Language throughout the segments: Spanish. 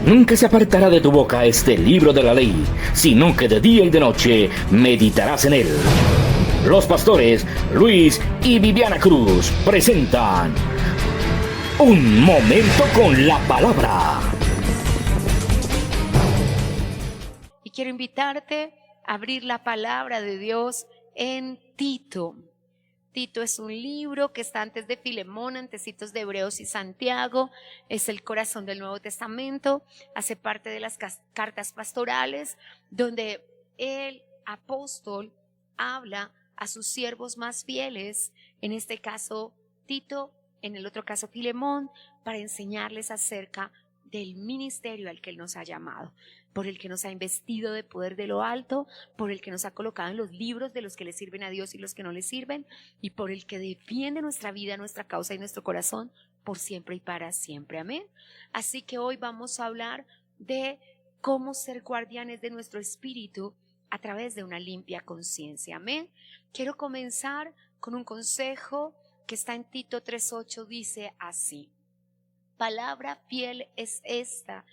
Nunca se apartará de tu boca este libro de la ley, sino que de día y de noche meditarás en él. Los pastores Luis y Viviana Cruz presentan Un Momento con la Palabra. Y quiero invitarte a abrir la palabra de Dios en Tito. Tito es un libro que está antes de Filemón, antecitos de Hebreos y Santiago. Es el corazón del Nuevo Testamento. Hace parte de las cartas pastorales, donde el apóstol habla a sus siervos más fieles, en este caso Tito, en el otro caso Filemón, para enseñarles acerca del ministerio al que Él nos ha llamado, por el que nos ha investido de poder de lo alto, por el que nos ha colocado en los libros de los que le sirven a Dios y los que no le sirven, y por el que defiende nuestra vida, nuestra causa y nuestro corazón por siempre y para siempre. Amén. Así que hoy vamos a hablar de cómo ser guardianes de nuestro espíritu a través de una limpia conciencia. Amén. Quiero comenzar con un consejo que está en Tito 3:8, dice así: palabra fiel es esta,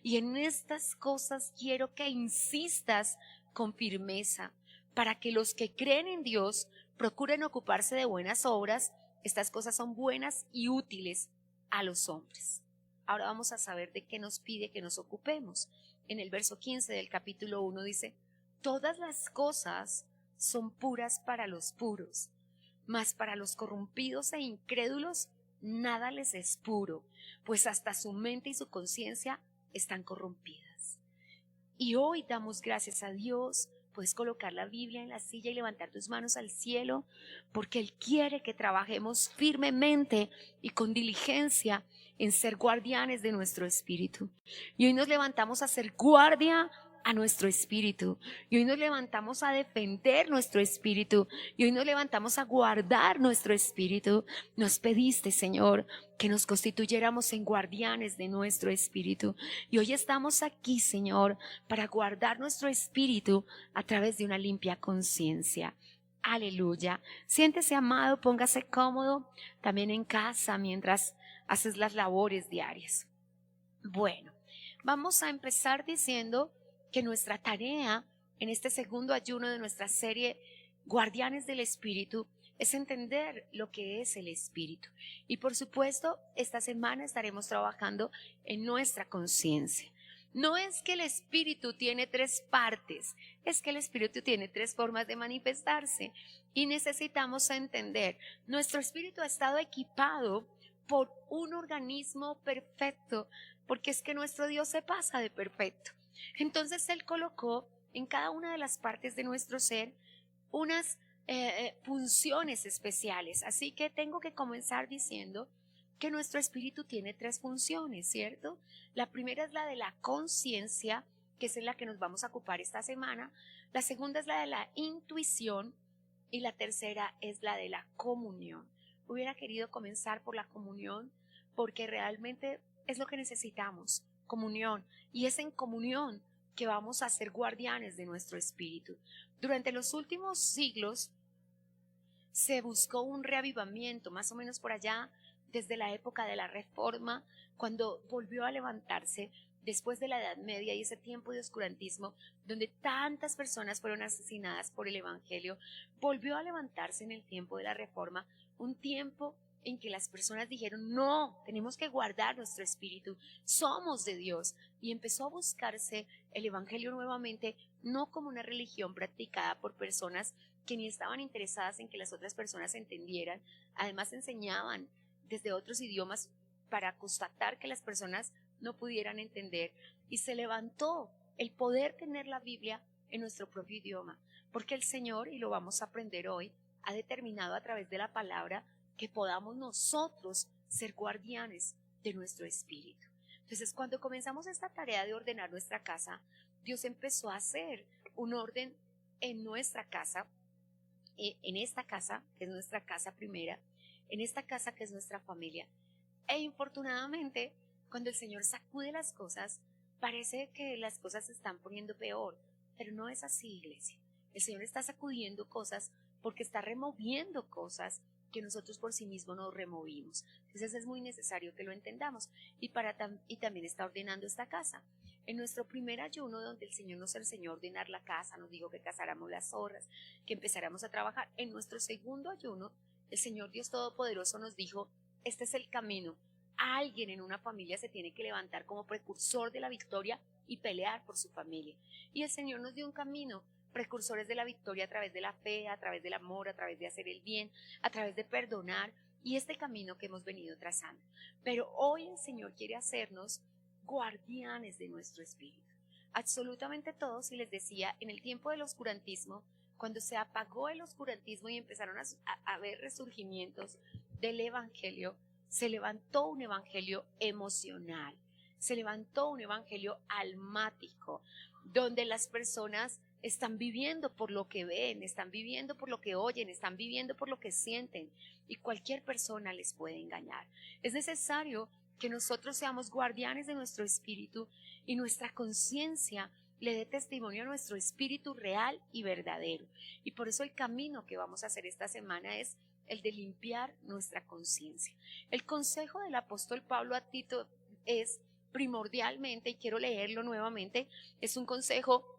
y en estas cosas quiero que insistas con firmeza, para que los que creen en Dios procuren ocuparse de buenas obras. Estas cosas son buenas y útiles a los hombres. Ahora vamos a saber de qué nos pide que nos ocupemos. En el verso 15 del capítulo 1 dice: todas las cosas son puras para los puros, mas para los corrompidos e incrédulos nada les es puro, pues hasta su mente y su conciencia están corrompidas. Y hoy damos gracias a Dios. Puedes colocar la Biblia en la silla y levantar tus manos al cielo, porque Él quiere que trabajemos firmemente y con diligencia en ser guardianes de nuestro espíritu. Y hoy nos levantamos a ser guardia a nuestro espíritu, y hoy nos levantamos a defender nuestro espíritu, y hoy nos levantamos a guardar nuestro espíritu. Nos pediste, Señor, que nos constituyéramos en guardianes de nuestro espíritu, y hoy estamos aquí, Señor, para guardar nuestro espíritu a través de una limpia conciencia. Aleluya. Siéntese, amado, póngase cómodo, también en casa mientras haces las labores diarias. Bueno, vamos a empezar diciendo que nuestra tarea en este segundo ayuno de nuestra serie Guardianes del Espíritu es entender lo que es el Espíritu. Y por supuesto, esta semana estaremos trabajando en nuestra conciencia. No es que el Espíritu tiene tres partes, es que el Espíritu tiene tres formas de manifestarse, y necesitamos entender, nuestro Espíritu ha estado equipado por un organismo perfecto, porque es que nuestro Dios se pasa de perfecto. Entonces Él colocó en cada una de las partes de nuestro ser unas funciones especiales. Así que tengo que comenzar diciendo que nuestro espíritu tiene tres funciones, ¿cierto? La primera es la de la conciencia, que es en la que nos vamos a ocupar esta semana. La segunda es la de la intuición, y la tercera es la de la comunión. Hubiera querido comenzar por la comunión, porque realmente es lo que necesitamos, comunión, y es en comunión que vamos a ser guardianes de nuestro espíritu. Durante los últimos siglos se buscó un reavivamiento, más o menos por allá desde la época de la Reforma, cuando volvió a levantarse después de la Edad Media y ese tiempo de oscurantismo donde tantas personas fueron asesinadas por el Evangelio. Volvió a levantarse en el tiempo de la Reforma, un tiempo en que las personas dijeron: no, tenemos que guardar nuestro espíritu, somos de Dios. Y empezó a buscarse el Evangelio nuevamente, no como una religión practicada por personas que ni estaban interesadas en que las otras personas entendieran. Además enseñaban desde otros idiomas para constatar que las personas no pudieran entender. Y se levantó el poder tener la Biblia en nuestro propio idioma, porque el Señor, y lo vamos a aprender hoy, ha determinado a través de la palabra que podamos nosotros ser guardianes de nuestro espíritu. Entonces, cuando comenzamos esta tarea de ordenar nuestra casa, Dios empezó a hacer un orden en nuestra casa, en esta casa, que es nuestra casa primera, en esta casa que es nuestra familia. E infortunadamente, cuando el Señor sacude las cosas, parece que las cosas se están poniendo peor, pero no es así, iglesia. El Señor está sacudiendo cosas porque está removiendo cosas que nosotros por sí mismos nos removimos. Entonces es muy necesario que lo entendamos y también está ordenando esta casa. En nuestro primer ayuno, donde el Señor nos enseñó a ordenar la casa, nos dijo que cazáramos las zorras, que empezáramos a trabajar. En nuestro segundo ayuno, el Señor Dios Todopoderoso nos dijo, este es el camino. Alguien en una familia se tiene que levantar como precursor de la victoria y pelear por su familia. Y el Señor nos dio un camino, precursores de la victoria a través de la fe, a través del amor, a través de hacer el bien, a través de perdonar, y este camino que hemos venido trazando. Pero hoy el Señor quiere hacernos guardianes de nuestro espíritu. Absolutamente todos, y les decía, en el tiempo del oscurantismo, cuando se apagó el oscurantismo y empezaron a haber resurgimientos del evangelio, se levantó un evangelio emocional, se levantó un evangelio almático, donde las personas están viviendo por lo que ven, están viviendo por lo que oyen, están viviendo por lo que sienten, y cualquier persona les puede engañar. Es necesario que nosotros seamos guardianes de nuestro espíritu y nuestra conciencia le dé testimonio a nuestro espíritu real y verdadero. Y por eso el camino que vamos a hacer esta semana es el de limpiar nuestra conciencia. El consejo del apóstol Pablo a Tito es primordialmente, y quiero leerlo nuevamente, es un consejo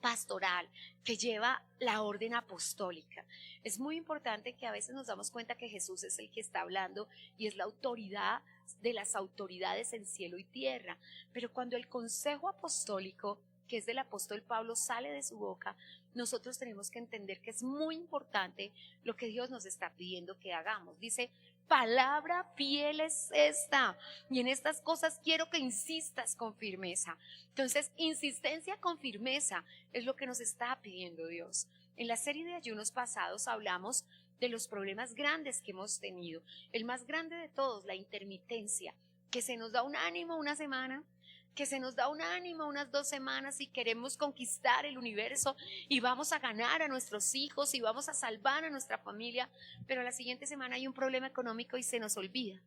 pastoral que lleva la orden apostólica. Es muy importante que a veces nos damos cuenta que Jesús es el que está hablando y es la autoridad de las autoridades en cielo y tierra, pero cuando el consejo apostólico, que es del apóstol Pablo, sale de su boca, nosotros tenemos que entender que es muy importante lo que Dios nos está pidiendo que hagamos. Dice, palabra fiel es esta, y en estas cosas quiero que insistas con firmeza. Entonces, insistencia con firmeza es lo que nos está pidiendo Dios. En la serie de ayunos pasados hablamos de los problemas grandes que hemos tenido. El más grande de todos, la intermitencia, que se nos da un ánimo una semana, que se nos da un ánimo unas 2 semanas y queremos conquistar el universo y vamos a ganar a nuestros hijos y vamos a salvar a nuestra familia, pero a la siguiente semana hay un problema económico y se nos olvida.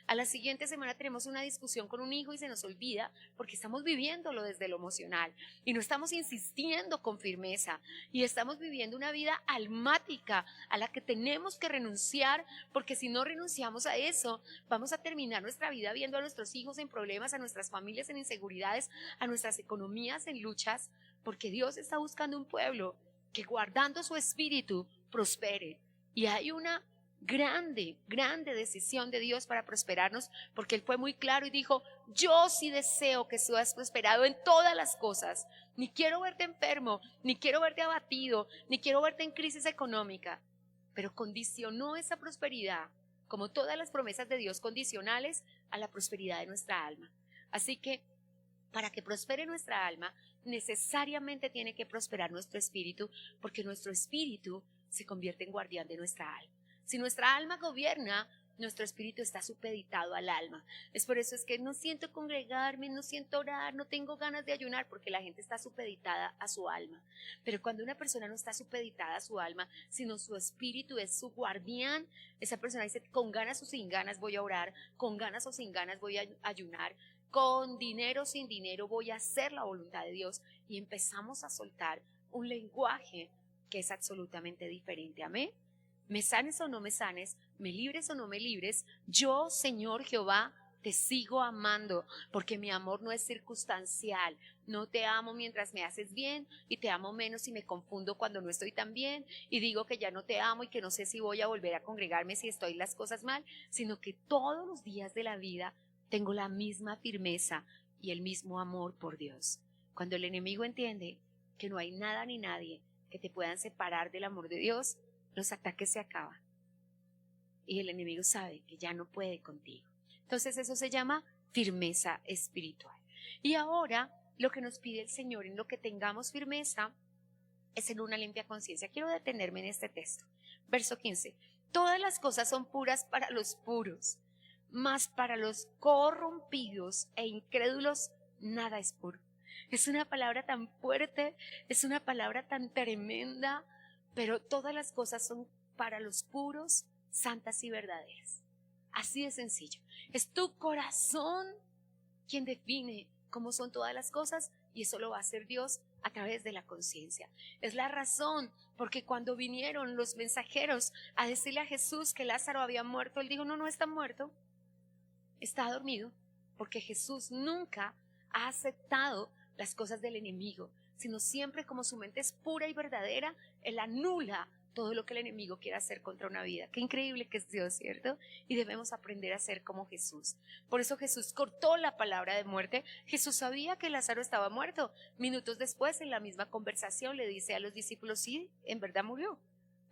A la siguiente semana tenemos una discusión con un hijo y se nos olvida porque estamos viviéndolo desde lo emocional y no estamos insistiendo con firmeza y estamos viviendo una vida almática a la que tenemos que renunciar, porque si no renunciamos a eso vamos a terminar nuestra vida viendo a nuestros hijos en problemas, a nuestras familias en inseguridades, a nuestras economías en luchas, porque Dios está buscando un pueblo que guardando su espíritu prospere. Y hay una grande decisión de Dios para prosperarnos, porque Él fue muy claro y dijo, yo sí deseo que seas prosperado en todas las cosas, ni quiero verte enfermo, ni quiero verte abatido, ni quiero verte en crisis económica, pero condicionó esa prosperidad, como todas las promesas de Dios condicionales, a la prosperidad de nuestra alma. Así que para que prospere nuestra alma, necesariamente tiene que prosperar nuestro espíritu, porque nuestro espíritu se convierte en guardián de nuestra alma. Si nuestra alma gobierna, nuestro espíritu está supeditado al alma. Es por eso es que no siento congregarme, no siento orar, no tengo ganas de ayunar, porque la gente está supeditada a su alma. Pero cuando una persona no está supeditada a su alma, sino su espíritu es su guardián, esa persona dice, con ganas o sin ganas voy a orar, con ganas o sin ganas voy a ayunar, con dinero o sin dinero voy a hacer la voluntad de Dios, y empezamos a soltar un lenguaje que es absolutamente diferente. Amén. Me sanes o no me sanes, me libres o no me libres, yo, Señor Jehová, te sigo amando, porque mi amor no es circunstancial. No te amo mientras me haces bien y te amo menos si me confundo cuando no estoy tan bien y digo que ya no te amo y que no sé si voy a volver a congregarme si estoy las cosas mal, sino que todos los días de la vida tengo la misma firmeza y el mismo amor por Dios. Cuando el enemigo entiende que no hay nada ni nadie que te puedan separar del amor de Dios, los ataques se acaban y el enemigo sabe que ya no puede contigo. Entonces eso se llama firmeza espiritual. Y ahora lo que nos pide el Señor en lo que tengamos firmeza es en una limpia conciencia. Quiero detenerme en este texto. Verso 15. Todas las cosas son puras para los puros, mas para los corrompidos e incrédulos nada es puro. Es una palabra tan fuerte, es una palabra tan tremenda, pero todas las cosas son para los puros, santas y verdaderas. Así de sencillo. Es tu corazón quien define cómo son todas las cosas, y eso lo va a hacer Dios a través de la conciencia. Es la razón porque cuando vinieron los mensajeros a decirle a Jesús que Lázaro había muerto, él dijo: no, no está muerto, está dormido, porque Jesús nunca ha aceptado las cosas del enemigo, sino siempre, como su mente es pura y verdadera, él anula todo lo que el enemigo quiere hacer contra una vida. Qué increíble que es Dios, ¿cierto? Y debemos aprender a ser como Jesús. Por eso Jesús cortó la palabra de muerte. Jesús sabía que Lázaro estaba muerto. Minutos después, en la misma conversación, le dice a los discípulos: sí, en verdad murió.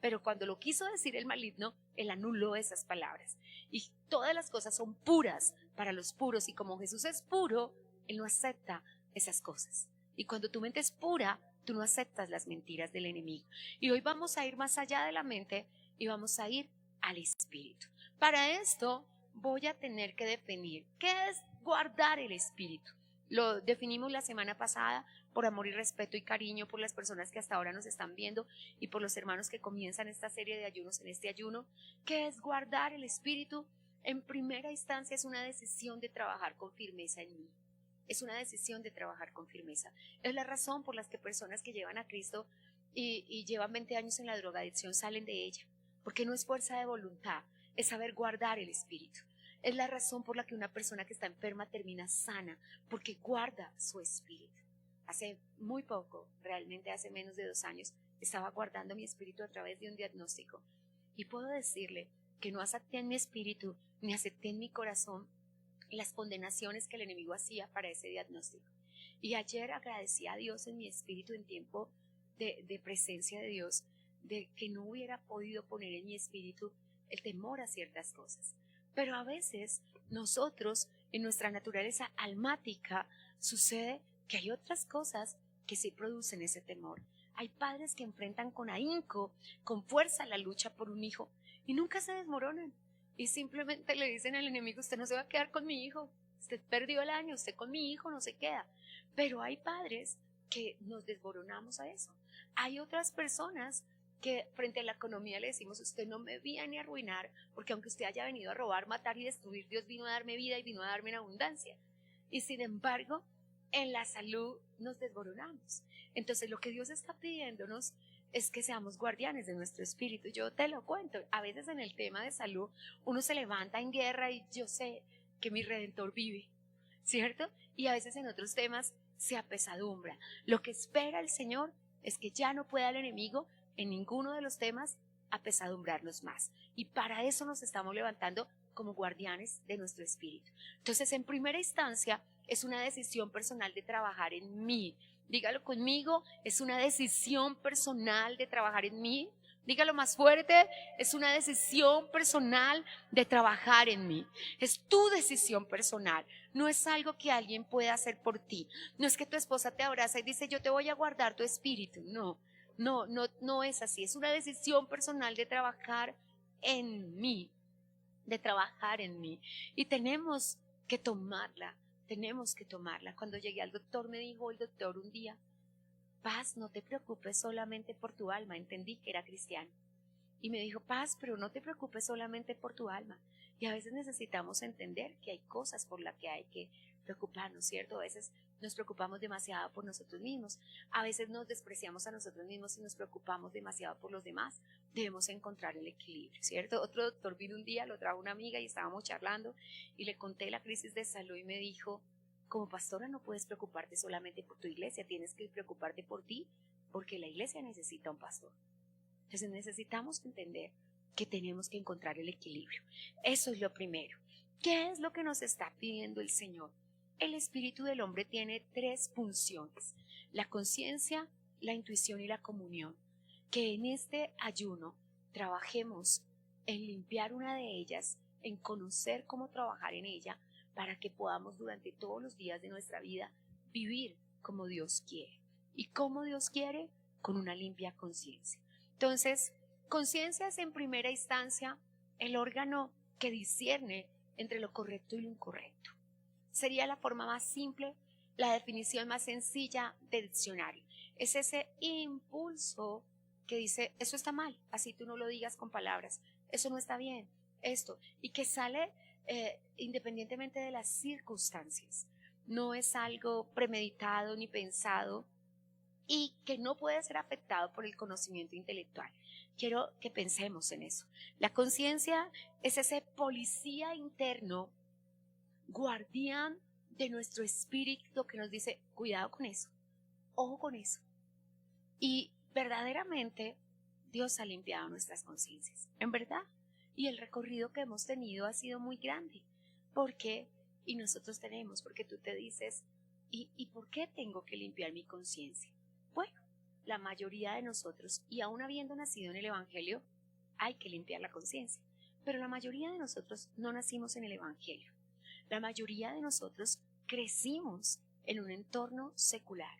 Pero cuando lo quiso decir el maligno, él anuló esas palabras. Y todas las cosas son puras para los puros, y como Jesús es puro, él no acepta esas cosas. Y cuando tu mente es pura, tú no aceptas las mentiras del enemigo. Y hoy vamos a ir más allá de la mente y vamos a ir al espíritu. Para esto voy a tener que definir qué es guardar el espíritu. Lo definimos la semana pasada, por amor y respeto y cariño por las personas que hasta ahora nos están viendo y por los hermanos que comienzan esta serie de ayunos en este ayuno. ¿Qué es guardar el espíritu? En primera instancia es una decisión de trabajar con firmeza en mí. Es una decisión de trabajar con firmeza. Es la razón por la que personas que llevan a Cristo y llevan 20 años en la drogadicción salen de ella, porque no es fuerza de voluntad, es saber guardar el espíritu. Es la razón por la que una persona que está enferma termina sana, porque guarda su espíritu. Hace muy poco, realmente hace menos de 2 años, estaba guardando mi espíritu a través de un diagnóstico, y puedo decirle que no acepté en mi espíritu ni acepté en mi corazón las condenaciones que el enemigo hacía para ese diagnóstico. Y ayer agradecí a Dios en mi espíritu, en tiempo de presencia de Dios, de que no hubiera podido poner en mi espíritu el temor a ciertas cosas. Pero a veces nosotros, en nuestra naturaleza almática, sucede que hay otras cosas que sí producen ese temor. Hay padres que enfrentan con ahínco, con fuerza, la lucha por un hijo y nunca se desmoronan. Y simplemente le dicen al enemigo: usted no se va a quedar con mi hijo, usted perdió el año, usted con mi hijo no se queda. Pero hay padres que nos desmoronamos a eso. Hay otras personas que frente a la economía le decimos: usted no me viene a arruinar, porque aunque usted haya venido a robar, matar y destruir, Dios vino a darme vida y vino a darme en abundancia. Y sin embargo, en la salud nos desmoronamos. Entonces lo que Dios está pidiéndonos es que seamos guardianes de nuestro espíritu. Yo te lo cuento, a veces en el tema de salud uno se levanta en guerra y yo sé que mi Redentor vive, ¿cierto? Y a veces en otros temas se apesadumbra. Lo que espera el Señor es que ya no pueda el enemigo en ninguno de los temas apesadumbrarnos más. Y para eso nos estamos levantando como guardianes de nuestro espíritu. Entonces, en primera instancia, es una decisión personal de trabajar en mí. Dígalo conmigo, es una decisión personal de trabajar en mí. Dígalo más fuerte, es una decisión personal de trabajar en mí. Es tu decisión personal, no es algo que alguien pueda hacer por ti. No es que tu esposa te abraza y dice: yo te voy a guardar tu espíritu. No es así. Es una decisión personal de trabajar en mí, de trabajar en mí. Y tenemos que tomarla. Cuando llegué al doctor, me dijo el doctor un día: Paz, no te preocupes solamente por tu alma. Entendí que era cristiano. Y me dijo: Paz, pero no te preocupes solamente por tu alma. Y a veces necesitamos entender que hay cosas por las que hay que preocuparnos, ¿cierto? A veces nos preocupamos demasiado por nosotros mismos. A veces nos despreciamos a nosotros mismos y nos preocupamos demasiado por los demás. Debemos encontrar el equilibrio, ¿cierto? Otro doctor vino un día, lo trajo una amiga y estábamos charlando y le conté la crisis de salud y me dijo: como pastora no puedes preocuparte solamente por tu iglesia, tienes que preocuparte por ti, porque la iglesia necesita un pastor. Entonces necesitamos entender que tenemos que encontrar el equilibrio. Eso es lo primero. ¿Qué es lo que nos está pidiendo el Señor? El espíritu del hombre tiene 3 funciones: la conciencia, la intuición y la comunión. Que en este ayuno trabajemos en limpiar una de ellas, en conocer cómo trabajar en ella, para que podamos durante todos los días de nuestra vida vivir como Dios quiere. ¿Y cómo Dios quiere? Con una limpia conciencia. Entonces, conciencia es en primera instancia el órgano que discierne entre lo correcto y lo incorrecto. Sería la forma más simple, la definición más sencilla del diccionario. Es ese impulso que dice: eso está mal, así tú no lo digas con palabras, eso no está bien, esto, y que sale independientemente de las circunstancias. no es algo premeditado ni pensado y que no puede ser afectado por el conocimiento intelectual. Quiero que pensemos en eso. La conciencia es ese policía interno, guardián de nuestro espíritu que nos dice, cuidado con eso, ojo con eso. Y verdaderamente Dios ha limpiado nuestras conciencias, en verdad. Y el recorrido que hemos tenido ha sido muy grande. ¿Por qué? Y nosotros tenemos, porque tú te dices, ¿y por qué tengo que limpiar mi conciencia? Bueno, la mayoría de nosotros, y aún habiendo nacido en el Evangelio, hay que limpiar la conciencia. Pero la mayoría de nosotros no nacimos en el Evangelio. La mayoría de nosotros crecimos en un entorno secular,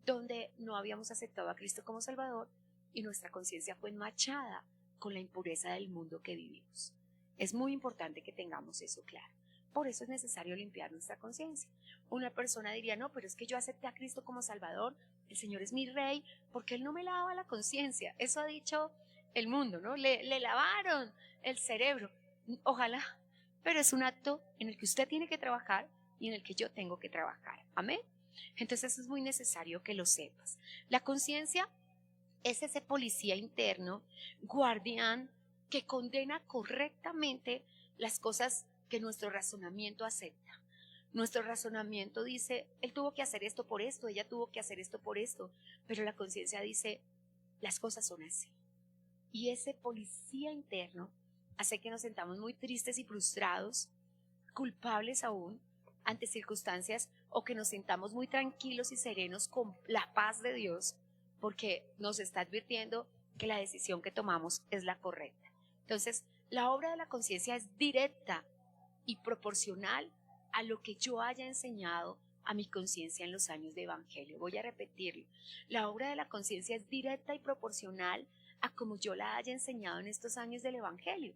donde no habíamos aceptado a Cristo como Salvador y nuestra conciencia fue manchada con la impureza del mundo que vivimos. Es muy importante que tengamos eso claro. Por eso es necesario limpiar nuestra conciencia. Una persona diría, no, pero es que yo acepté a Cristo como Salvador, el Señor es mi Rey, porque Él no me lava la conciencia. Eso ha dicho el mundo, ¿no? Le lavaron el cerebro. Ojalá, pero es un acto en el que usted tiene que trabajar y en el que yo tengo que trabajar. Amén. Entonces es muy necesario que lo sepas. La conciencia es ese policía interno, guardián, que condena correctamente las cosas que nuestro razonamiento acepta. Nuestro razonamiento dice, él tuvo que hacer esto por esto, ella tuvo que hacer esto por esto, pero la conciencia dice, las cosas son así. Y ese policía interno hace que nos sentamos muy tristes y frustrados, culpables aún, ante circunstancias, o que nos sintamos muy tranquilos y serenos con la paz de Dios, porque nos está advirtiendo que la decisión que tomamos es la correcta. Entonces, la obra de la conciencia es directa y proporcional a lo que yo haya enseñado a mi conciencia en los años de Evangelio. Voy a repetirlo. La obra de la conciencia es directa y proporcional a como yo la haya enseñado en estos años del Evangelio.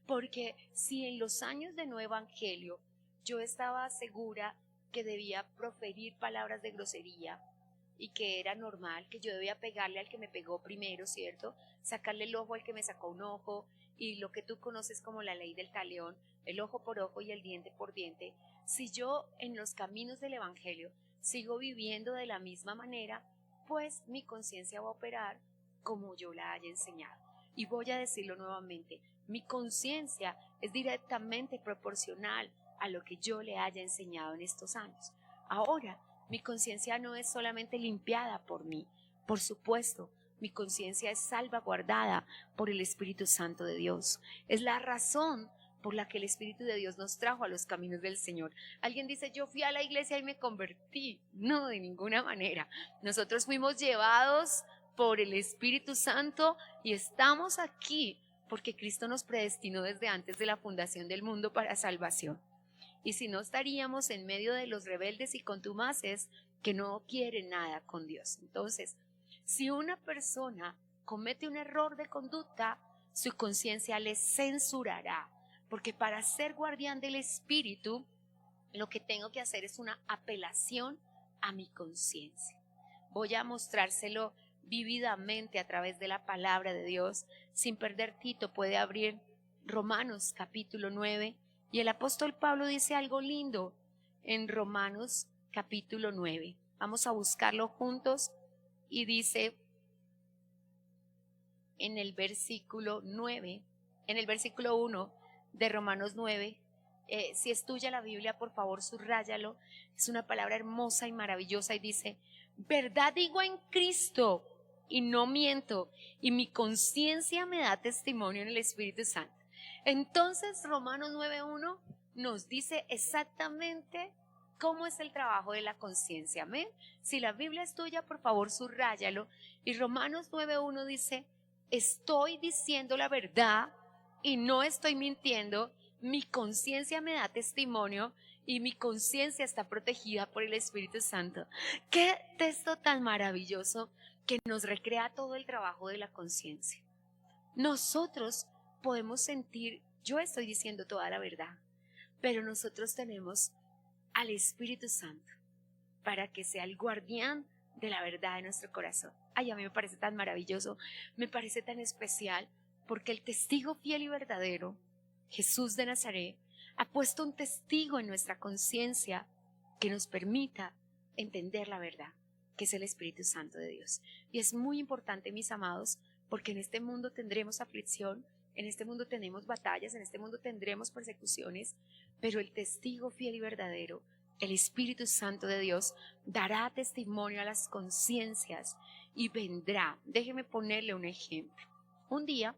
Porque si en los años de no Evangelio yo estaba segura que debía proferir palabras de grosería y que era normal, que yo debía pegarle al que me pegó primero, ¿cierto? Sacarle el ojo al que me sacó un ojo, y lo que tú conoces como la ley del talión, el ojo por ojo y el diente por diente. Si yo en los caminos del Evangelio sigo viviendo de la misma manera, pues mi conciencia va a operar como yo la haya enseñado. Y voy a decirlo nuevamente, mi conciencia es directamente proporcional a lo que yo le haya enseñado en estos años. Ahora, mi conciencia no es solamente limpiada por mí, por supuesto, mi conciencia es salvaguardada por el Espíritu Santo de Dios. Es la razón por la que el Espíritu de Dios nos trajo a los caminos del Señor. Alguien dice, yo fui a la iglesia y me convertí. No, de ninguna manera. Nosotros fuimos llevados por el Espíritu Santo y estamos aquí porque Cristo nos predestinó desde antes de la fundación del mundo para salvación. Y si no, estaríamos en medio de los rebeldes y contumaces que no quieren nada con Dios. Entonces, si una persona comete un error de conducta, su conciencia le censurará, porque para ser guardián del Espíritu, lo que tengo que hacer es una apelación a mi conciencia. Voy a mostrárselo vívidamente a través de la palabra de Dios. Sin perder Tito, puede abrir Romanos capítulo 9, y el apóstol Pablo dice algo lindo en Romanos capítulo 9. Vamos a buscarlo juntos. Y dice en el versículo 9, en el versículo 1 de Romanos 9, si es tuya la Biblia, por favor, subráyalo. Es una palabra hermosa y maravillosa y dice, verdad digo en Cristo y no miento, y mi conciencia me da testimonio en el Espíritu Santo. Entonces, Romanos 9:1 nos dice exactamente ¿cómo es el trabajo de la conciencia? Amén. Si la Biblia es tuya, por favor, subráyalo. Y Romanos 9:1 dice, estoy diciendo la verdad y no estoy mintiendo. Mi conciencia me da testimonio y mi conciencia está protegida por el Espíritu Santo. Qué texto tan maravilloso que nos recrea todo el trabajo de la conciencia. Nosotros podemos sentir, yo estoy diciendo toda la verdad, pero nosotros tenemos al Espíritu Santo para que sea el guardián de la verdad de nuestro corazón. Ay, a mí me parece tan maravilloso, me parece tan especial, porque el testigo fiel y verdadero, Jesús de Nazaret, ha puesto un testigo en nuestra conciencia que nos permita entender la verdad, que es el Espíritu Santo de Dios. Y es muy importante, mis amados, porque en este mundo tendremos aflicción, en este mundo tenemos batallas, en este mundo tendremos persecuciones, pero el testigo fiel y verdadero, el Espíritu Santo de Dios, dará testimonio a las conciencias y vendrá. Déjeme ponerle un ejemplo. Un día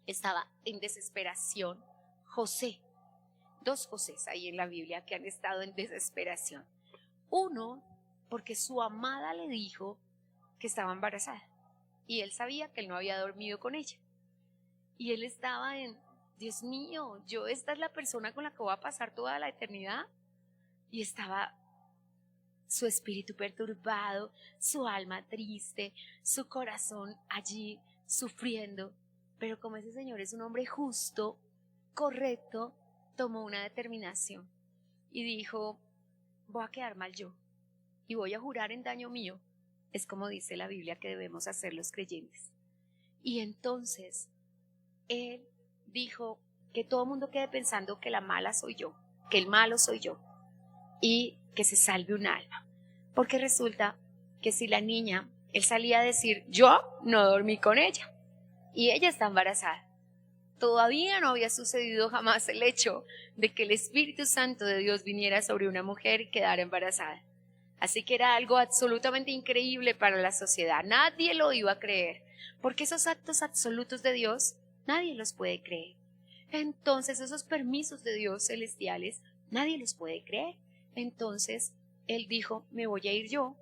estaba en desesperación José. Dos Josés hay en la Biblia que han estado en desesperación. Uno, porque su amada le dijo que estaba embarazada y él sabía que él no había dormido con ella. Y él estaba en, Dios mío, esta es la persona con la que voy a pasar toda la eternidad. Y estaba su espíritu perturbado, su alma triste, su corazón allí sufriendo. Pero como ese señor es un hombre justo, correcto, tomó una determinación y dijo, voy a quedar mal yo y voy a jurar en daño mío. Es como dice la Biblia que debemos hacer los creyentes. Y entonces él dijo que todo el mundo quede pensando que la mala soy yo, que el malo soy yo, y que se salve un alma. Porque resulta que si la niña, él salía a decir, yo no dormí con ella y ella está embarazada. Todavía no había sucedido jamás el hecho de que el Espíritu Santo de Dios viniera sobre una mujer y quedara embarazada. Así que era algo absolutamente increíble para la sociedad. Nadie lo iba a creer, porque esos actos absolutos de Dios, nadie los puede creer. Entonces esos permisos de Dios celestiales, nadie los puede creer. Entonces él dijo, me voy a ir yo,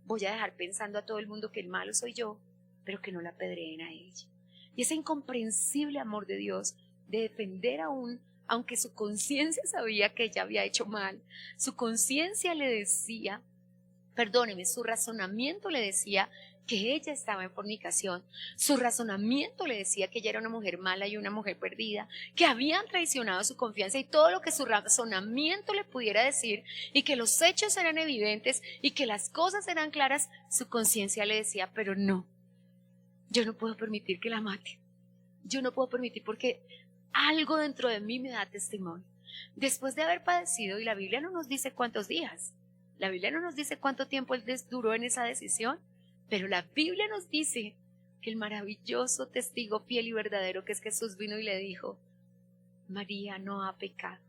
voy a dejar pensando a todo el mundo que el malo soy yo, pero que no la apedreen a ella. Y ese incomprensible amor de Dios de defender aún, aunque su conciencia sabía que ella había hecho mal, su conciencia le decía, perdóneme, su razonamiento le decía que ella estaba en fornicación, su razonamiento le decía que ella era una mujer mala y una mujer perdida, que habían traicionado su confianza y todo lo que su razonamiento le pudiera decir y que los hechos eran evidentes y que las cosas eran claras, su conciencia le decía, pero no, yo no puedo permitir que la mate, yo no puedo permitir porque algo dentro de mí me da testimonio. Después de haber padecido, y la Biblia no nos dice cuántos días, la Biblia no nos dice cuánto tiempo él duró en esa decisión, pero la Biblia nos dice que el maravilloso testigo fiel y verdadero que es Jesús vino y le dijo, María no ha pecado,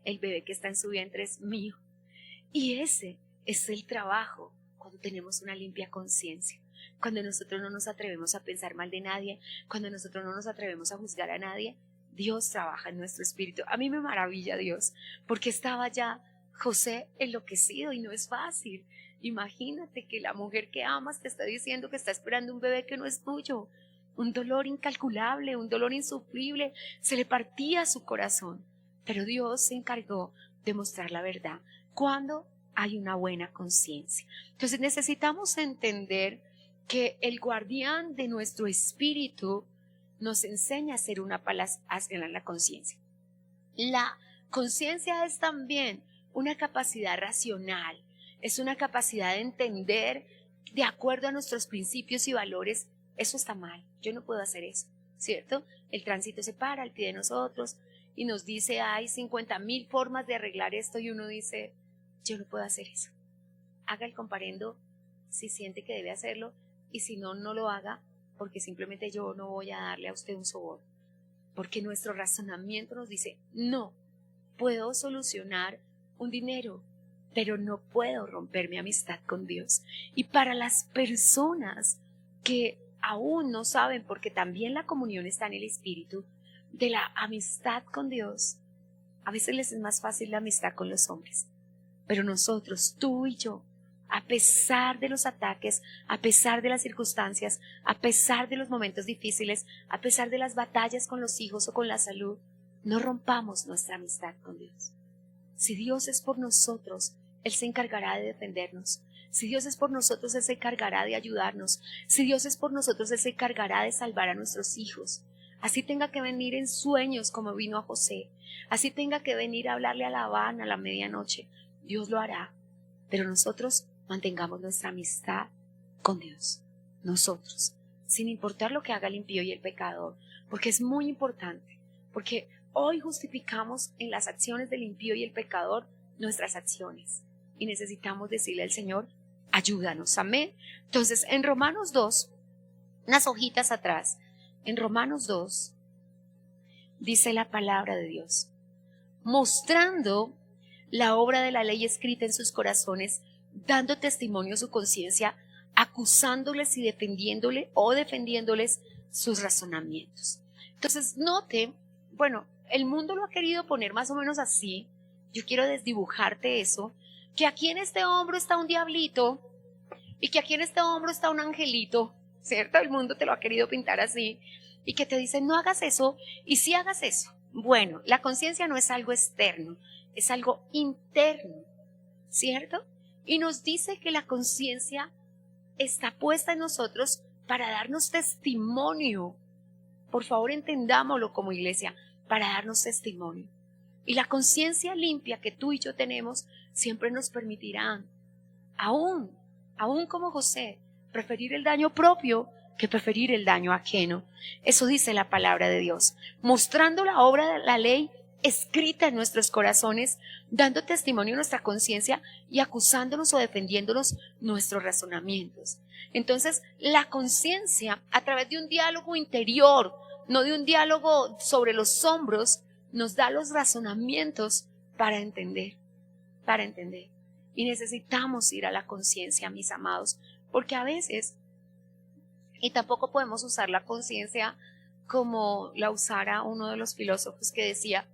el bebé que está en su vientre es mío. Y ese es el trabajo cuando tenemos una limpia conciencia, cuando nosotros no nos atrevemos a pensar mal de nadie, cuando nosotros no nos atrevemos a juzgar a nadie. Dios trabaja en nuestro espíritu. A mí me maravilla Dios, porque estaba ya José enloquecido y no es fácil. Imagínate que la mujer que amas te está diciendo que está esperando un bebé que no es tuyo. Un dolor incalculable, un dolor insufrible, se le partía su corazón. Pero Dios se encargó de mostrar la verdad cuando hay una buena conciencia. Entonces necesitamos entender que el guardián de nuestro espíritu nos enseña a hacer una paz en la conciencia. La conciencia es también una capacidad racional, es una capacidad de entender de acuerdo a nuestros principios y valores, eso está mal, yo no puedo hacer eso, ¿cierto? El tránsito se para al pie de nosotros y nos dice, hay 50,000 formas de arreglar esto y uno dice, yo no puedo hacer eso. Haga el comparendo si siente que debe hacerlo y si no, no lo haga, porque simplemente yo no voy a darle a usted un soborno, porque nuestro razonamiento nos dice, no, puedo solucionar un dinero, pero no puedo romper mi amistad con Dios. Y para las personas que aún no saben, porque también la comunión está en el espíritu, de la amistad con Dios, a veces les es más fácil la amistad con los hombres, pero nosotros, tú y yo, a pesar de los ataques, a pesar de las circunstancias, a pesar de los momentos difíciles, a pesar de las batallas con los hijos o con la salud, no rompamos nuestra amistad con Dios. Si Dios es por nosotros, Él se encargará de defendernos. Si Dios es por nosotros, Él se encargará de ayudarnos. Si Dios es por nosotros, Él se encargará de salvar a nuestros hijos. Así tenga que venir en sueños como vino a José. Así tenga que venir a hablarle a Labán a la medianoche. Dios lo hará. Pero nosotros mantengamos nuestra amistad con Dios. Nosotros, sin importar lo que haga el impío y el pecador. Porque es muy importante. Porque hoy justificamos en las acciones del impío y el pecador nuestras acciones. Y necesitamos decirle al Señor, ayúdanos, amén. Entonces, en Romanos 2, unas hojitas atrás, en Romanos 2, dice la palabra de Dios, mostrando la obra de la ley escrita en sus corazones, dando testimonio a su conciencia, acusándoles y defendiéndoles sus razonamientos. Entonces, note, bueno, el mundo lo ha querido poner más o menos así. Yo quiero desdibujarte eso, que aquí en este hombro está un diablito y que aquí en este hombro está un angelito, ¿cierto? El mundo te lo ha querido pintar así y que te dicen no hagas eso y sí hagas eso. Bueno, la conciencia no es algo externo, es algo interno, ¿cierto? Y nos dice que la conciencia está puesta en nosotros para darnos testimonio. Por favor, entendámoslo como iglesia, para darnos testimonio. Y la conciencia limpia que tú y yo tenemos siempre nos permitirá, aún como José, preferir el daño propio que preferir el daño ajeno. Eso dice la palabra de Dios, mostrando la obra de la ley escrita en nuestros corazones, dando testimonio a nuestra conciencia y acusándonos o defendiéndonos nuestros razonamientos. Entonces, la conciencia, a través de un diálogo interior, no de un diálogo sobre los hombros, nos da los razonamientos para entender. Y necesitamos ir a la conciencia, mis amados, porque a veces, y tampoco podemos usar la conciencia como la usara uno de los filósofos que decía,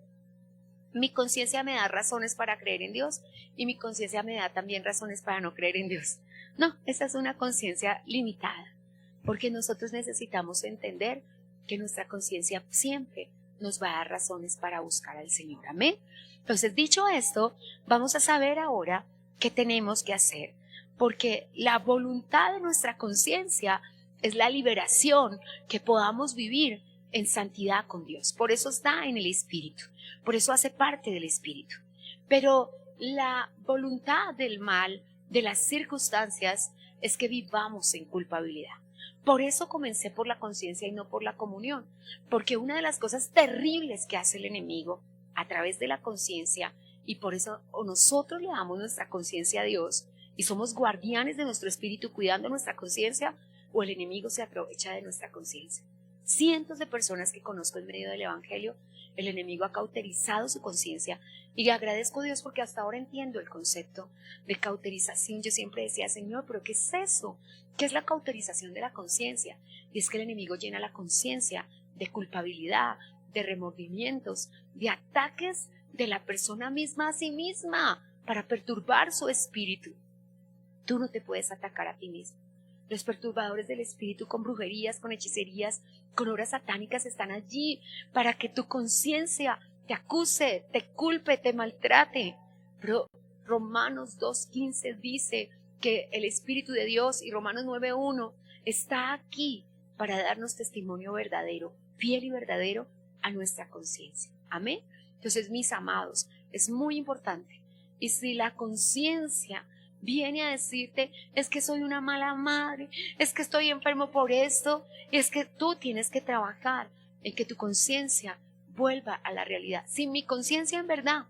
mi conciencia me da razones para creer en Dios y mi conciencia me da también razones para no creer en Dios. No, esa es una conciencia limitada, porque nosotros necesitamos entender que nuestra conciencia siempre nos va a dar razones para buscar al Señor. Amén. Entonces, dicho esto, vamos a saber ahora qué tenemos que hacer, porque la voluntad de nuestra conciencia es la liberación, que podamos vivir en santidad con Dios. Por eso está en el Espíritu, por eso hace parte del Espíritu. Pero la voluntad del mal, de las circunstancias, es que vivamos en culpabilidad. Por eso comencé por la conciencia y no por la comunión, porque una de las cosas terribles que hace el enemigo a través de la conciencia, y por eso nosotros le damos nuestra conciencia a Dios y somos guardianes de nuestro espíritu cuidando nuestra conciencia, o el enemigo se aprovecha de nuestra conciencia. Cientos de personas que conozco en medio del evangelio, el enemigo ha cauterizado su conciencia, y le agradezco a Dios porque hasta ahora entiendo el concepto de cauterización. Yo siempre decía, Señor, ¿pero qué es eso? ¿Qué es la cauterización de la conciencia? Y es que el enemigo llena la conciencia de culpabilidad, de remordimientos, de ataques de la persona misma a sí misma para perturbar su espíritu. Tú no te puedes atacar a ti mismo. Los perturbadores del espíritu con brujerías, con hechicerías, con obras satánicas están allí para que tu conciencia te acuse, te culpe, te maltrate. Pero Romanos 2:15 dice que el Espíritu de Dios, y Romanos 9:1 está aquí para darnos testimonio verdadero, fiel y verdadero a nuestra conciencia. Amén. Entonces, mis amados, es muy importante. Y si la conciencia viene a decirte, es que soy una mala madre, es que estoy enfermo por esto, es que tú tienes que trabajar en que tu conciencia vuelva a la realidad. Si mi conciencia en verdad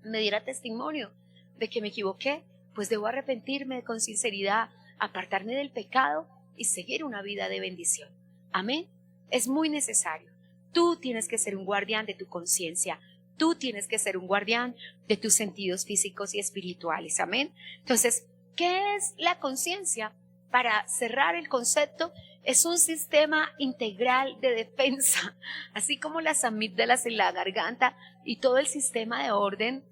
me diera testimonio de que me equivoqué, pues debo arrepentirme con sinceridad, apartarme del pecado y seguir una vida de bendición. Amén. Es muy necesario. Tú tienes que ser un guardián de tu conciencia. Tú tienes que ser un guardián de tus sentidos físicos y espirituales. Amén. Entonces, ¿qué es la conciencia? Para cerrar el concepto, es un sistema integral de defensa, así como las amígdalas en la garganta y todo el sistema de orden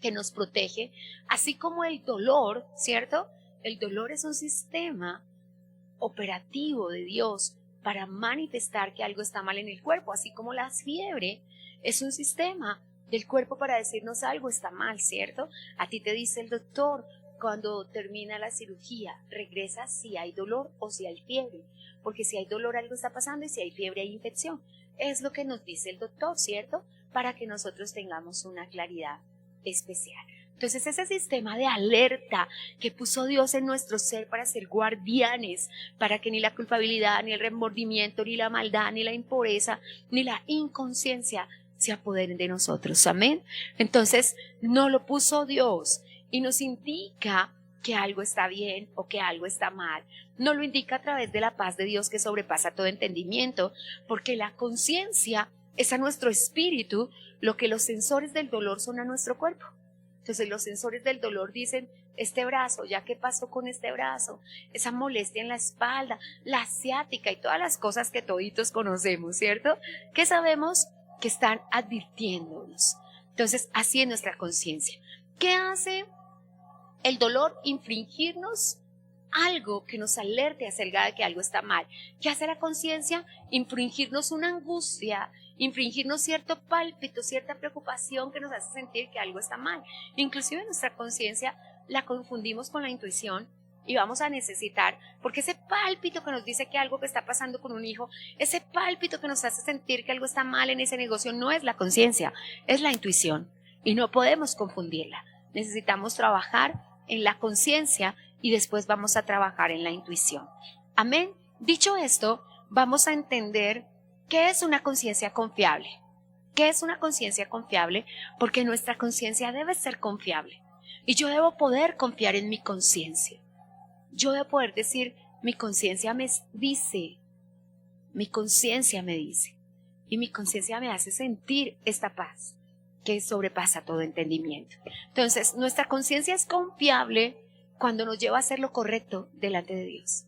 que nos protege, así como el dolor, ¿cierto? El dolor es un sistema operativo de Dios para manifestar que algo está mal en el cuerpo, así como la fiebre es un sistema del cuerpo para decirnos algo está mal, ¿cierto? A ti te dice el doctor cuando termina la cirugía, regresa si hay dolor o si hay fiebre, porque si hay dolor algo está pasando y si hay fiebre hay infección. Es lo que nos dice el doctor, ¿cierto? Para que nosotros tengamos una claridad especial. Entonces ese sistema de alerta que puso Dios en nuestro ser para ser guardianes, para que ni la culpabilidad, ni el remordimiento, ni la maldad, ni la impureza, ni la inconsciencia se apoderen de nosotros. Amén. Entonces, no lo puso Dios y nos indica que algo está bien o que algo está mal. No lo indica a través de la paz de Dios que sobrepasa todo entendimiento, porque la conciencia es a nuestro espíritu lo que los sensores del dolor son a nuestro cuerpo. Entonces los sensores del dolor dicen, este brazo, ¿ya qué pasó con este brazo? Esa molestia en la espalda, la ciática y todas las cosas que toditos conocemos, ¿cierto? Que sabemos que están advirtiéndonos. Entonces, así es nuestra conciencia. ¿Qué hace el dolor? Infringirnos algo que nos alerte acerca de que algo está mal. ¿Qué hace la conciencia? Infringirnos una angustia, infringirnos cierto pálpito, cierta preocupación que nos hace sentir que algo está mal. Inclusive nuestra conciencia la confundimos con la intuición y vamos a necesitar, porque ese pálpito que nos dice que algo que está pasando con un hijo, ese pálpito que nos hace sentir que algo está mal en ese negocio, no es la conciencia, es la intuición y no podemos confundirla. Necesitamos trabajar en la conciencia y después vamos a trabajar en la intuición. Amén. Dicho esto, vamos a entender qué es una conciencia confiable. ¿Qué es una conciencia confiable? Porque nuestra conciencia debe ser confiable. Y yo debo poder confiar en mi conciencia. Yo debo poder decir, mi conciencia me dice, mi conciencia me dice. Y mi conciencia me hace sentir esta paz que sobrepasa todo entendimiento. Entonces, nuestra conciencia es confiable cuando nos lleva a hacer lo correcto delante de Dios.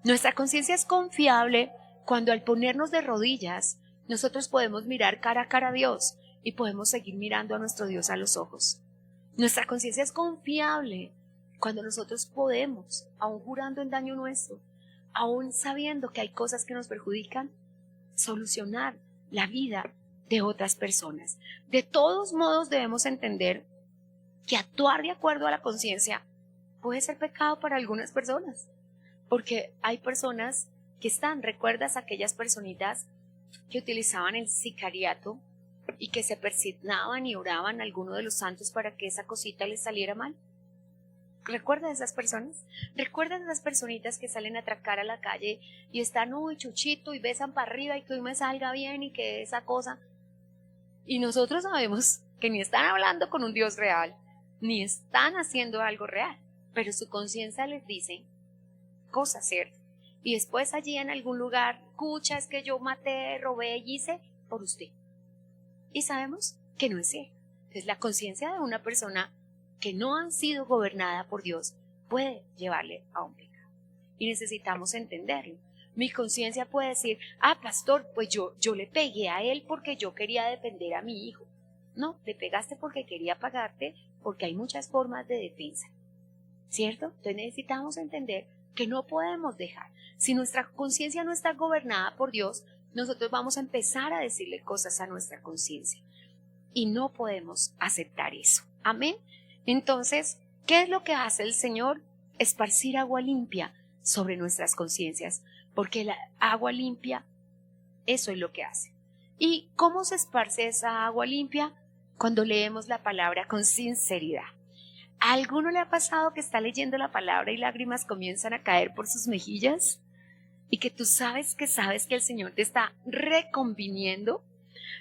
Nuestra conciencia es confiable cuando al ponernos de rodillas, nosotros podemos mirar cara a cara a Dios y podemos seguir mirando a nuestro Dios a los ojos. Nuestra conciencia es confiable cuando nosotros podemos, aun jurando en daño nuestro, aun sabiendo que hay cosas que nos perjudican, solucionar la vida de otras personas. De todos modos debemos entender que actuar de acuerdo a la conciencia puede ser pecado para algunas personas, porque hay personas que ¿recuerdas aquellas personitas que utilizaban el sicariato y que se persignaban y oraban a alguno de los santos para que esa cosita les saliera mal? ¿Recuerdas esas personas? ¿Recuerdas esas personitas que salen a atracar a la calle y están, uy, chuchito, y besan para arriba y que hoy me salga bien y que esa cosa? Y nosotros sabemos que ni están hablando con un Dios real, ni están haciendo algo real, pero su conciencia les dice cosas, ¿cierto? Y después allí en algún lugar, escucha, es que yo maté, robé y hice por usted. Y sabemos que no es cierto. Entonces la conciencia de una persona que no ha sido gobernada por Dios puede llevarle a un pecado. Y necesitamos entenderlo. Mi conciencia puede decir, pastor, pues yo le pegué a él porque yo quería defender a mi hijo. No, le pegaste porque quería pagarte, porque hay muchas formas de defensa, ¿cierto? Entonces necesitamos entender que no podemos dejar. Si nuestra conciencia no está gobernada por Dios, nosotros vamos a empezar a decirle cosas a nuestra conciencia y no podemos aceptar eso. Amén. Entonces, ¿qué es lo que hace el Señor? Esparcir agua limpia sobre nuestras conciencias, porque la agua limpia, eso es lo que hace. ¿Y cómo se esparce esa agua limpia? Cuando leemos la palabra con sinceridad. ¿A alguno le ha pasado que está leyendo la palabra y lágrimas comienzan a caer por sus mejillas? Y que tú sabes que el Señor te está reconviniendo,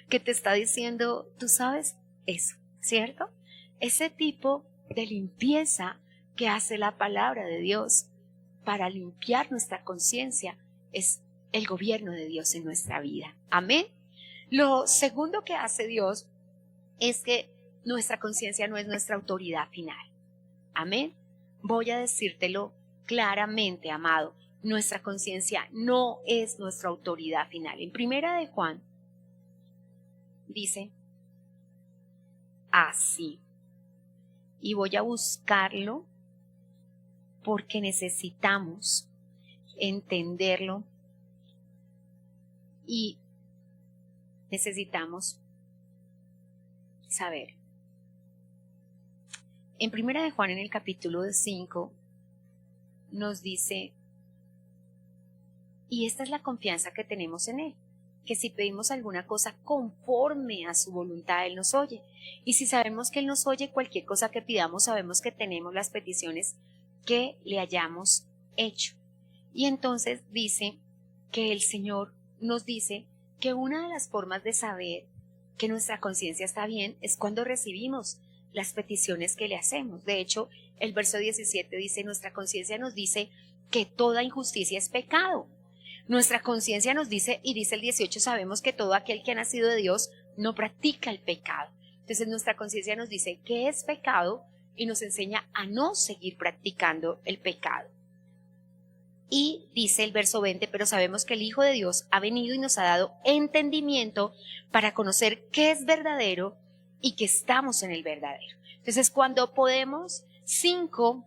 que te está diciendo, tú sabes eso, ¿cierto? Ese tipo de limpieza que hace la palabra de Dios para limpiar nuestra conciencia es el gobierno de Dios en nuestra vida. Amén. Lo segundo que hace Dios es que nuestra conciencia no es nuestra autoridad final. Amén. Voy a decírtelo claramente, amado. Nuestra conciencia no es nuestra autoridad final. En Primera de Juan dice así. Y voy a buscarlo porque necesitamos entenderlo y necesitamos saber. En Primera de Juan, en el capítulo 5, nos dice, y esta es la confianza que tenemos en Él, que si pedimos alguna cosa conforme a su voluntad, Él nos oye. Y si sabemos que Él nos oye, cualquier cosa que pidamos, sabemos que tenemos las peticiones que le hayamos hecho. Y entonces dice que el Señor nos dice que una de las formas de saber que nuestra conciencia está bien es cuando recibimos las peticiones que le hacemos. De hecho, el verso 17 dice, nuestra conciencia nos dice que toda injusticia es pecado. Nuestra conciencia nos dice, y dice el 18, sabemos que todo aquel que ha nacido de Dios no practica el pecado. Entonces nuestra conciencia nos dice qué es pecado y nos enseña a no seguir practicando el pecado. Y dice el verso 20, pero sabemos que el Hijo de Dios ha venido y nos ha dado entendimiento para conocer qué es verdadero y que estamos en el verdadero. Entonces cuando podemos, 5,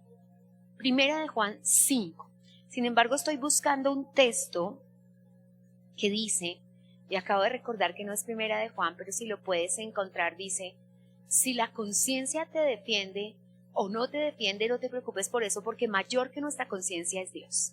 primera de Juan 5. Sin embargo, estoy buscando un texto que dice, y acabo de recordar que no es primera de Juan, pero si lo puedes encontrar, dice, si la conciencia te defiende o no te defiende, no te preocupes por eso, porque mayor que nuestra conciencia es Dios.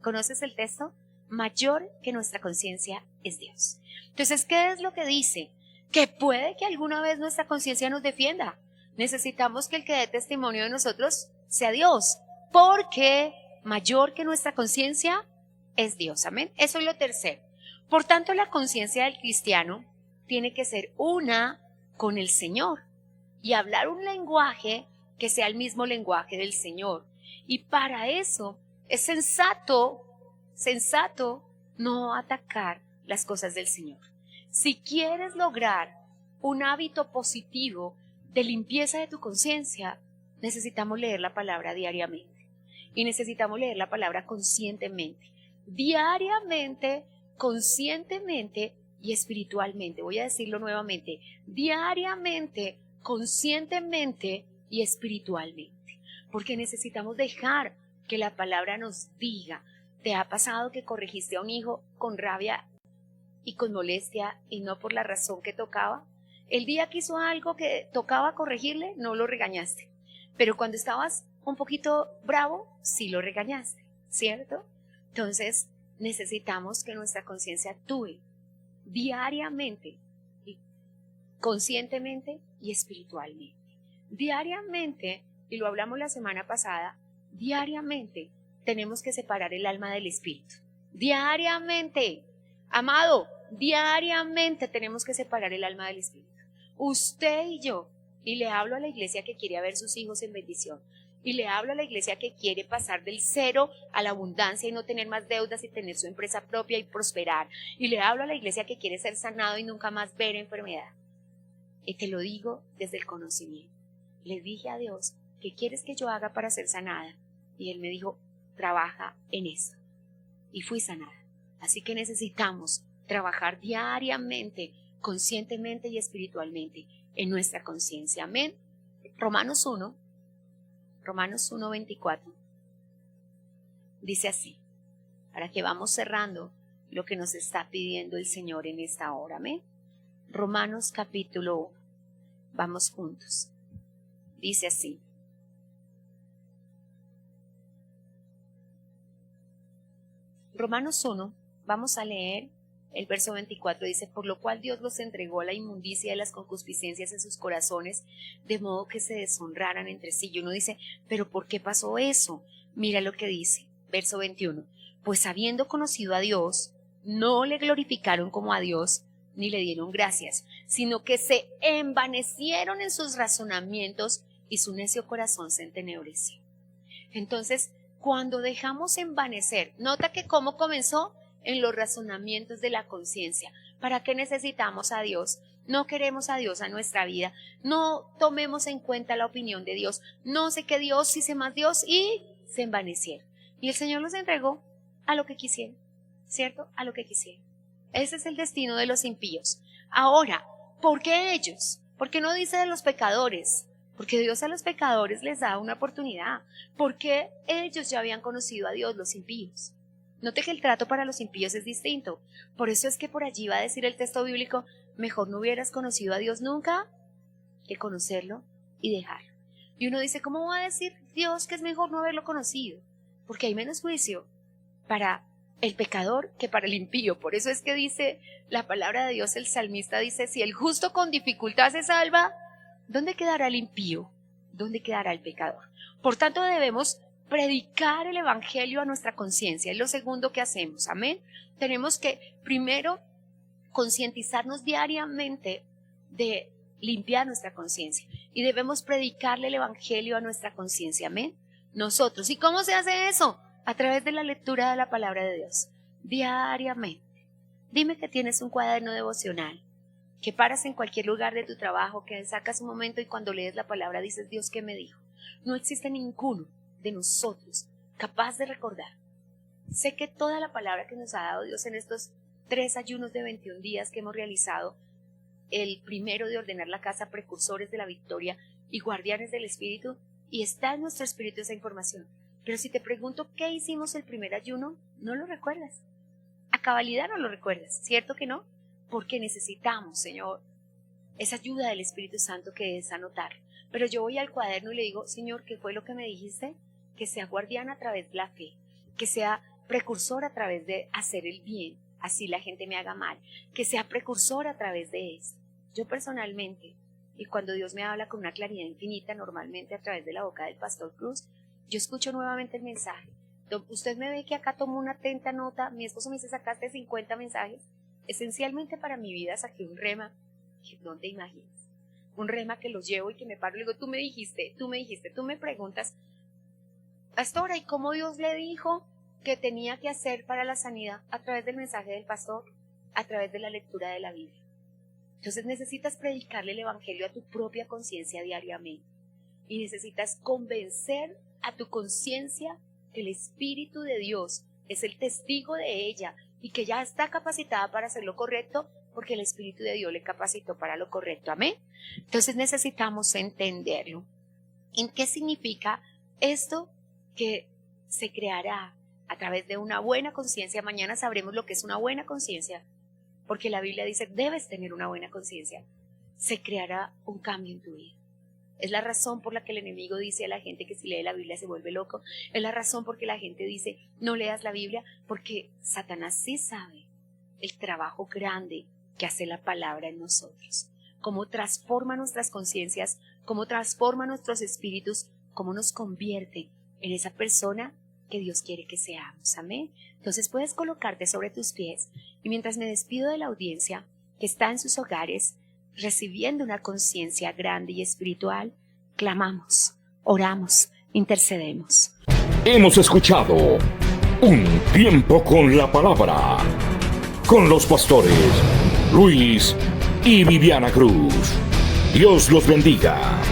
¿Conoces el texto? Mayor que nuestra conciencia es Dios. Entonces, ¿qué es lo que dice? Que puede que alguna vez nuestra conciencia nos defienda. Necesitamos que el que dé testimonio de nosotros sea Dios, porque mayor que nuestra conciencia es Dios. Amén. Eso es lo tercero. Por tanto, la conciencia del cristiano tiene que ser una con el Señor y hablar un lenguaje que sea el mismo lenguaje del Señor. Y para eso es sensato no atacar las cosas del Señor. Si quieres lograr un hábito positivo de limpieza de tu conciencia, necesitamos leer la palabra diariamente. Y necesitamos leer la palabra conscientemente. Diariamente, conscientemente y espiritualmente. Voy a decirlo nuevamente. Diariamente, conscientemente y espiritualmente. Porque necesitamos dejar que la palabra nos diga. ¿Te ha pasado que corregiste a un hijo con rabia y con molestia y no por la razón que tocaba? El día que hizo algo que tocaba corregirle, no lo regañaste. Pero cuando estabas un poquito bravo, sí lo regañaste, ¿cierto? Entonces, necesitamos que nuestra conciencia actúe diariamente, conscientemente y espiritualmente. Diariamente, y lo hablamos la semana pasada, diariamente tenemos que separar el alma del espíritu. Diariamente, amado, diariamente tenemos que separar el alma del espíritu. Usted y yo, y le hablo a la iglesia que quiere ver sus hijos en bendición, y le hablo a la iglesia que quiere pasar del 0 a la abundancia y no tener más deudas y tener su empresa propia y prosperar, y le hablo a la iglesia que quiere ser sanado y nunca más ver enfermedad. Y te lo digo desde el conocimiento. Le dije a Dios, ¿qué quieres que yo haga para ser sanada? Y Él me dijo, trabaja en eso. Y fui sanada. Así que necesitamos trabajar diariamente, conscientemente y espiritualmente en nuestra conciencia. Amén. Romanos 1:24 dice así, para que vamos cerrando lo que nos está pidiendo el Señor en esta hora. Amén. Romanos capítulo 1. Vamos juntos. Dice así. Romanos 1, vamos a leer el verso 24, dice, por lo cual Dios los entregó a la inmundicia de las concupiscencias en sus corazones, de modo que se deshonraran entre sí. Y uno dice, pero ¿por qué pasó eso? Mira lo que dice, verso 21, pues habiendo conocido a Dios, no le glorificaron como a Dios, ni le dieron gracias, sino que se envanecieron en sus razonamientos y su necio corazón se entenebreció. Entonces, cuando dejamos envanecer, nota que cómo comenzó en los razonamientos de la conciencia. ¿Para qué necesitamos a Dios? No queremos a Dios a nuestra vida, no tomemos en cuenta la opinión de Dios, no sé qué Dios, si sé más Dios, y se envanecieron. Y el Señor los entregó a lo que quisieron, ¿cierto? A lo que quisieron. Ese es el destino de los impíos. Ahora, ¿por qué ellos? ¿Por qué no dice de los pecadores? Porque Dios a los pecadores les da una oportunidad. Porque ellos ya habían conocido a Dios, los impíos. Note que el trato para los impíos es distinto. Por eso es que por allí va a decir el texto bíblico, mejor no hubieras conocido a Dios nunca que conocerlo y dejarlo. Y uno dice, ¿cómo va a decir Dios que es mejor no haberlo conocido? Porque hay menos juicio para el pecador que para el impío. Por eso es que dice la palabra de Dios, el salmista dice, si el justo con dificultad se salva, ¿dónde quedará el impío? ¿Dónde quedará el pecador? Por tanto, debemos predicar el evangelio a nuestra conciencia. Es lo segundo que hacemos. Amén. Tenemos que primero concientizarnos diariamente de limpiar nuestra conciencia y debemos predicarle el evangelio a nuestra conciencia, amén. Nosotros, ¿y cómo se hace eso? A través de la lectura de la palabra de Dios, diariamente. Dime que tienes un cuaderno devocional, que paras en cualquier lugar de tu trabajo, que sacas un momento y cuando lees la palabra dices, Dios, ¿qué me dijo? No existe ninguno de nosotros capaz de recordar. Sé que toda la palabra que nos ha dado Dios en estos 3 ayunos de 21 días que hemos realizado, el primero de ordenar la casa, precursores de la victoria y guardianes del espíritu, y está en nuestro espíritu esa información. Pero si te pregunto qué hicimos el primer ayuno, no lo recuerdas. A cabalidad no lo recuerdas, ¿cierto que no? Porque necesitamos, Señor, esa ayuda del Espíritu Santo que es anotar. Pero yo voy al cuaderno y le digo, Señor, ¿qué fue lo que me dijiste? Que sea guardián a través de la fe, que sea precursor a través de hacer el bien, así la gente me haga mal, que sea precursor a través de esto. Yo personalmente, y cuando Dios me habla con una claridad infinita, normalmente a través de la boca del pastor Cruz, yo escucho nuevamente el mensaje. Usted me ve que acá tomo una atenta nota, mi esposo me dice, sacaste 50 mensajes, esencialmente para mi vida saqué un rema, que no te imaginas, un rema que los llevo y que me paro y le digo, tú me dijiste, tú me preguntas, pastora, ¿y cómo Dios le dijo que tenía que hacer para la sanidad? A través del mensaje del pastor, a través de la lectura de la Biblia. Entonces necesitas predicarle el evangelio a tu propia conciencia diariamente y necesitas convencer a tu conciencia que el Espíritu de Dios es el testigo de ella y que ya está capacitada para hacer lo correcto porque el Espíritu de Dios le capacitó para lo correcto, amén. Entonces necesitamos entenderlo. ¿En qué significa esto? Que se creará a través de una buena conciencia. Mañana sabremos lo que es una buena conciencia, porque la Biblia dice, debes tener una buena conciencia. Se creará un cambio en tu vida. Es la razón por la que el enemigo dice a la gente que si lee la Biblia se vuelve loco. Es la razón por la que la gente dice, no leas la Biblia, porque Satanás sí sabe el trabajo grande que hace la palabra en nosotros. Cómo transforma nuestras conciencias, cómo transforma nuestros espíritus, cómo nos convierte en esa persona que Dios quiere que seamos. Amén. Entonces puedes colocarte sobre tus pies y mientras me despido de la audiencia que está en sus hogares recibiendo una conciencia grande y espiritual, clamamos, oramos, intercedemos. Hemos escuchado Un Tiempo con la Palabra con los pastores Luis y Viviana Cruz. Dios los bendiga.